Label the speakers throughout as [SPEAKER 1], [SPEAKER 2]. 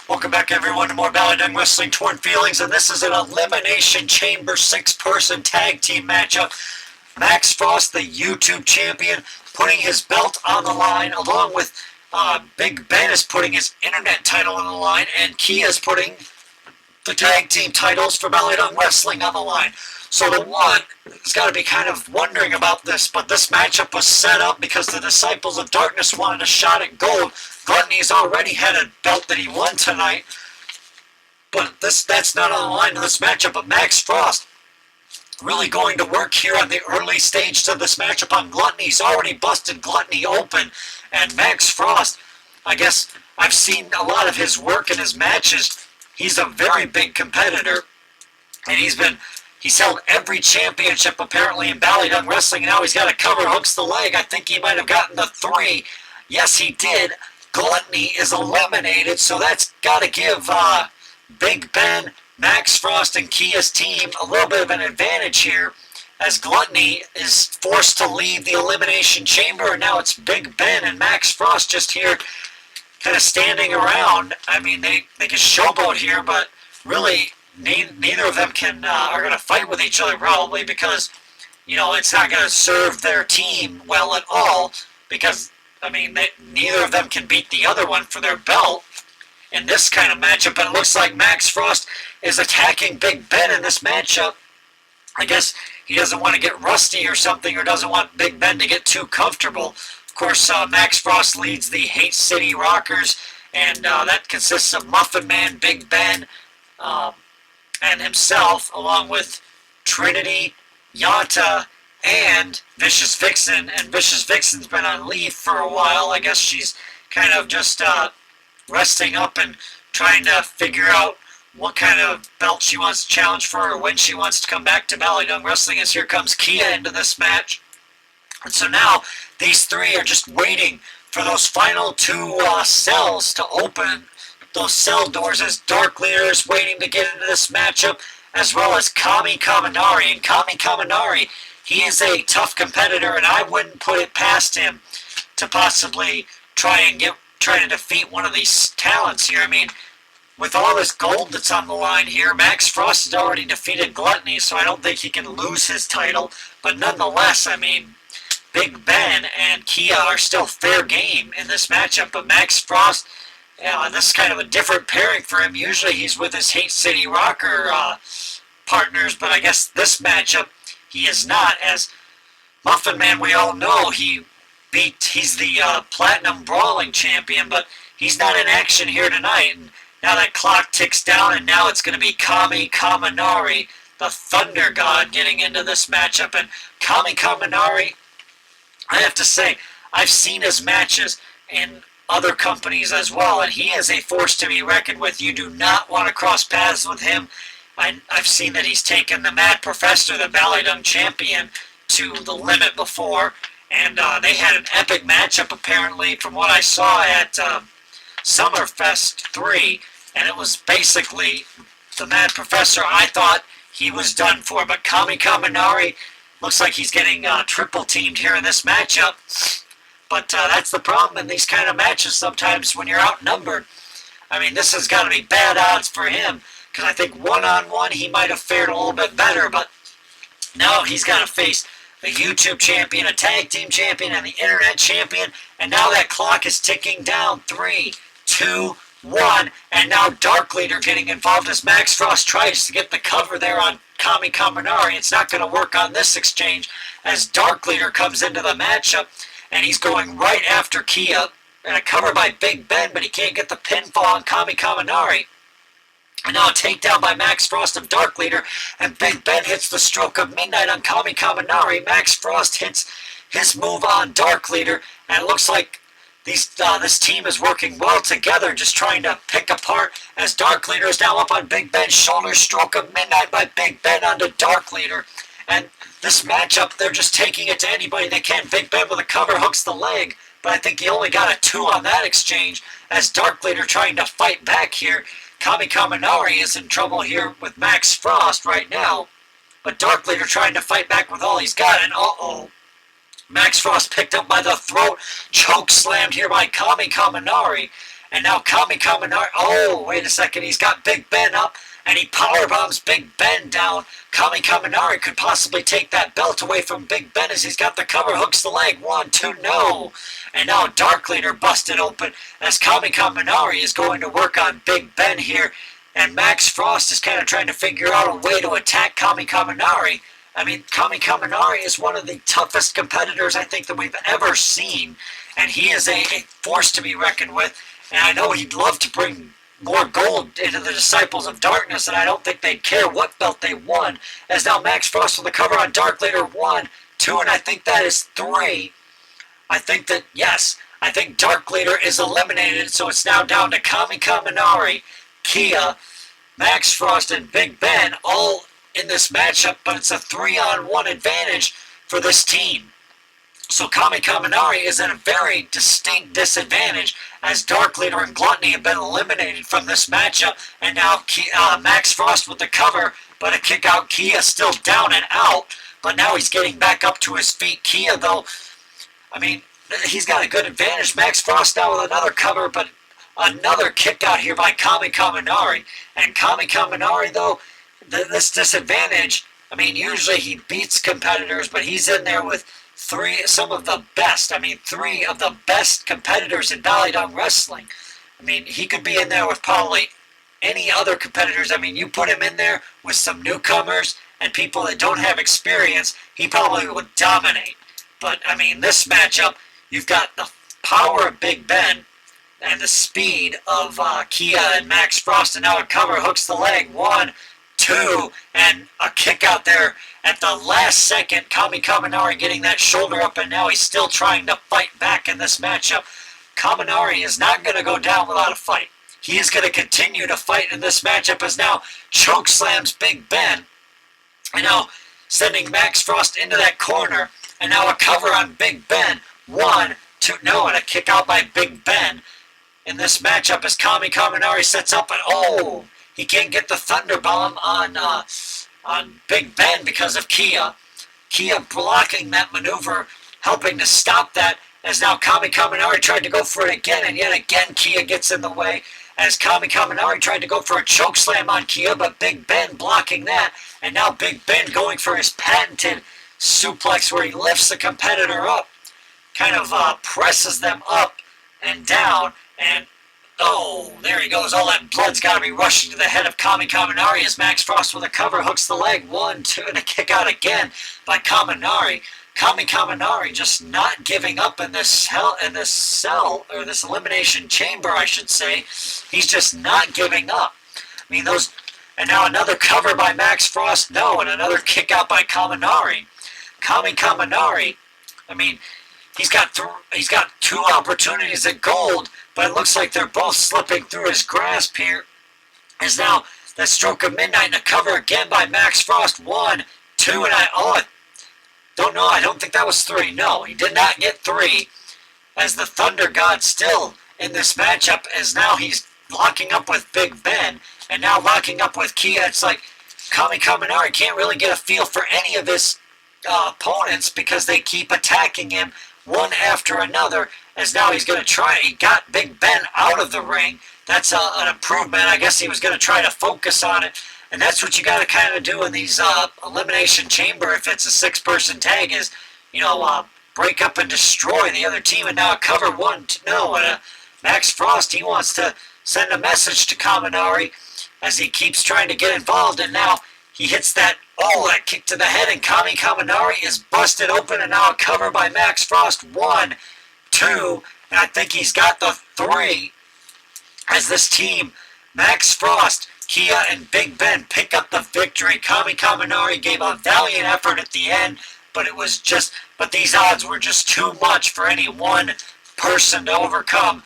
[SPEAKER 1] Welcome back, everyone, to more BallyDung Wrestling Torn Feelings, and this is an Elimination Chamber six-person tag team matchup. Max Frost, the YouTube champion, putting his belt on the line, along with Big Ben is putting his internet title on the line, and Keeya is putting the tag team titles for BallyDung Wrestling on the line. So the one has got to be kind of wondering about this, but this matchup was set up because the Disciples of Darkness wanted a shot at gold. Gluttony's already had a belt that he won tonight, but that's not on the line in this matchup. But Max Frost really going to work here on the early stage of this matchup on Gluttony. He's already busted Gluttony open, and Max Frost, I guess I've seen a lot of his work in his matches. He's a very big competitor, and he's held every championship apparently in BallyDung Wrestling, and now he's got a cover hooks the leg. I think he might have gotten the 3. Yes, he did. Gluttony is eliminated, so that's got to give Big Ben, Max Frost, and Keeya's team a little bit of an advantage here, as Gluttony is forced to leave the Elimination Chamber, and now it's Big Ben and Max Frost just here kind of standing around. I mean, they can showboat here, but really neither of them are going to fight with each other probably, because, you know, it's not going to serve their team well at all, because I mean, neither of them can beat the other one for their belt in this kind of matchup. But it looks like Max Frost is attacking Big Ben in this matchup. I guess he doesn't want to get rusty or something, or doesn't want Big Ben to get too comfortable. Of course, Max Frost leads the Hate City Rockers, and that consists of Muffin Man, Big Ben, and himself, along with Trinity, Yanta, and Vicious Vixen. And Vicious Vixen's been on leave for a while. I guess she's kind of just resting up and trying to figure out what kind of belt she wants to challenge for, or when she wants to come back to BallyDung Wrestling, as here comes Keeya into this match. And so now these three are just waiting for those final 2 cells to open, those cell doors, as Dark Leader is waiting to get into this matchup, as well as Kami Kaminari. And Kami Kaminari, he is a tough competitor, and I wouldn't put it past him to possibly try to defeat one of these talents here. I mean, with all this gold that's on the line here, Max Frost has already defeated Gluttony, so I don't think he can lose his title. But nonetheless, I mean, Big Ben and Keeya are still fair game in this matchup. But Max Frost, this is kind of a different pairing for him. Usually he's with his Hate City Rocker partners, but I guess this matchup he is not, as Muffin Man, we all know, he's the Platinum Brawling Champion, but he's not in action here tonight. And now that clock ticks down, and now it's going to be Kami Kaminari, the Thunder God, getting into this matchup. And Kami Kaminari, I have to say, I've seen his matches in other companies as well, and he is a force to be reckoned with. You do not want to cross paths with him. I've seen that he's taken the Mad Professor, the BallyDung champion, to the limit before, and they had an epic matchup apparently from what I saw at Summerfest 3, and it was basically the Mad Professor. I thought he was done for, but Kami Kaminari looks like he's getting triple teamed here in this matchup. But that's the problem in these kind of matches sometimes when you're outnumbered. I mean, this has got to be bad odds for him, because I think one-on-one he might have fared a little bit better, but now he's got to face a YouTube champion, a tag team champion, and the internet champion, and now that clock is ticking down. 3, 2, 1, and now Dark Leader getting involved as Max Frost tries to get the cover there on Kami Kaminari. It's not going to work on this exchange, as Dark Leader comes into the matchup, and he's going right after Keeya, and a cover by Big Ben, but he can't get the pinfall on Kami Kaminari. And now a takedown by Max Frost of Dark Leader, and Big Ben hits the stroke of midnight on Kami Kaminari. Max Frost hits his move on Dark Leader, and it looks like this team is working well together, just trying to pick apart, as Dark Leader is now up on Big Ben's shoulder. Stroke of midnight by Big Ben onto Dark Leader. And this matchup, they're just taking it to anybody they can. Big Ben with a cover hooks the leg, but I think he only got a 2 on that exchange, as Dark Leader trying to fight back here. Kami Kaminari is in trouble here with Max Frost right now, but Dark Leader trying to fight back with all he's got, and Max Frost picked up by the throat, choke slammed here by Kami Kaminari, And now Kami Kaminari, oh, wait a second, he's got Big Ben up, and he powerbombs Big Ben down. Kami Kaminari could possibly take that belt away from Big Ben as he's got the cover, hooks the leg, 1, 2, no. And now Dark Leader busted open as Kami Kaminari is going to work on Big Ben here. And Max Frost is kind of trying to figure out a way to attack Kami Kaminari. I mean, Kami Kaminari is one of the toughest competitors I think that we've ever seen. And he is a force to be reckoned with. And I know he'd love to bring more gold into the Disciples of Darkness, and I don't think they'd care what belt they won. As now Max Frost with the cover on Dark Leader 1, 2, and I think that is 3. I think that, yes, I think Dark Leader is eliminated, so it's now down to Kami Kaminari, Keeya, Max Frost, and Big Ben all in this matchup, but it's a 3-on-1 advantage for this team. So Kami Kaminari is at a very distinct disadvantage as Dark Leader and Gluttony have been eliminated from this matchup. And now Max Frost with the cover, but a kick out. Keeya still down and out, but now he's getting back up to his feet. Keeya, though, I mean, he's got a good advantage. Max Frost now with another cover, but another kick out here by Kami Kaminari. And Kami Kaminari, though, this disadvantage, I mean, usually he beats competitors, but he's in there with three of the best competitors in BallyDung wrestling. I mean, he could be in there with probably any other competitors. I mean, you put him in there with some newcomers and people that don't have experience, he probably would dominate. But, I mean, this matchup, you've got the power of Big Ben and the speed of Keeya and Max Frost, and now a cover hooks the leg. 1, 2, and a kick out there at the last second. Kami Kaminari getting that shoulder up, and now he's still trying to fight back in this matchup. Kaminari is not going to go down without a fight. He is going to continue to fight in this matchup as now choke slams Big Ben. And now sending Max Frost into that corner, and now a cover on Big Ben. 1, 2, no, and a kick out by Big Ben in this matchup as Kami Kaminari sets up, and oh, he can't get the Thunder Bomb on Big Ben because of Keeya. Keeya blocking that maneuver, helping to stop that, as now Kami Kaminari tried to go for it again, and yet again Keeya gets in the way, as Kami Kaminari tried to go for a choke slam on Keeya, but Big Ben blocking that, and now Big Ben going for his patented suplex where he lifts the competitor up, kind of presses them up and down, and oh, there he goes. All that blood's got to be rushing to the head of Kami Kaminari as Max Frost with a cover hooks the leg. 1, 2, and a kick out again by Kaminari. Kami Kaminari just not giving up in this this elimination chamber, I should say. He's just not giving up. I mean, those, and now another cover by Max Frost. No, and another kick out by Kaminari. Kami Kaminari, I mean, he's got 2 opportunities at gold, but it looks like they're both slipping through his grasp here. As now that stroke of midnight and a cover again by Max Frost. 1, 2, and I don't know. I don't think that was 3. No, he did not get 3. As the Thunder God still in this matchup, as now he's locking up with Big Ben and now locking up with Keeya. It's like Kami Kaminari can't really get a feel for any of his opponents because they keep attacking him one after another, as now he's going to try. He got Big Ben out of the ring. That's an improvement. I guess he was going to try to focus on it, and that's what you got to kind of do in these elimination chamber if it's a 6-person tag, is, you know, break up and destroy the other team. And now a cover 1, 2, no, and Max Frost, he wants to send a message to Kaminari as he keeps trying to get involved, and now he hits that kick to the head, and Kami Kaminari is busted open, and now a cover by Max Frost. 1, 2, and I think he's got the 3, as this team, Max Frost, Keeya, and Big Ben, pick up the victory. Kami Kaminari gave a valiant effort at the end, but these odds were just too much for any one person to overcome.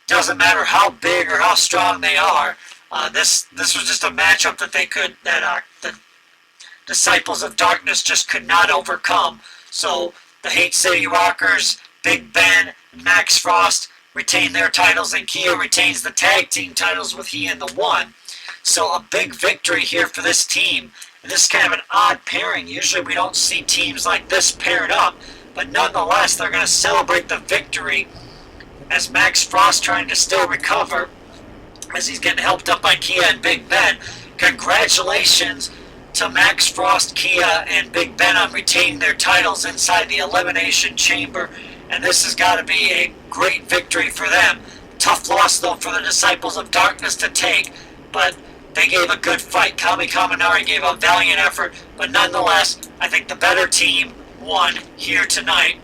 [SPEAKER 1] Doesn't matter how big or how strong they are. This was just a matchup that the Disciples of Darkness just could not overcome. So the Hate City Rockers, Big Ben, and Max Frost retain their titles, and Keeya retains the tag team titles with he in the 1. So a big victory here for this team. And this is kind of an odd pairing. Usually we don't see teams like this paired up, but nonetheless they're going to celebrate the victory as Max Frost trying to still recover as he's getting helped up by Keeya and Big Ben. Congratulations to Max Frost, Keeya, and Big Ben on retaining their titles inside the Elimination Chamber, and this has got to be a great victory for them. Tough loss, though, for the Disciples of Darkness to take, but they gave a good fight. Kami Kaminari gave a valiant effort, but nonetheless, I think the better team won here tonight.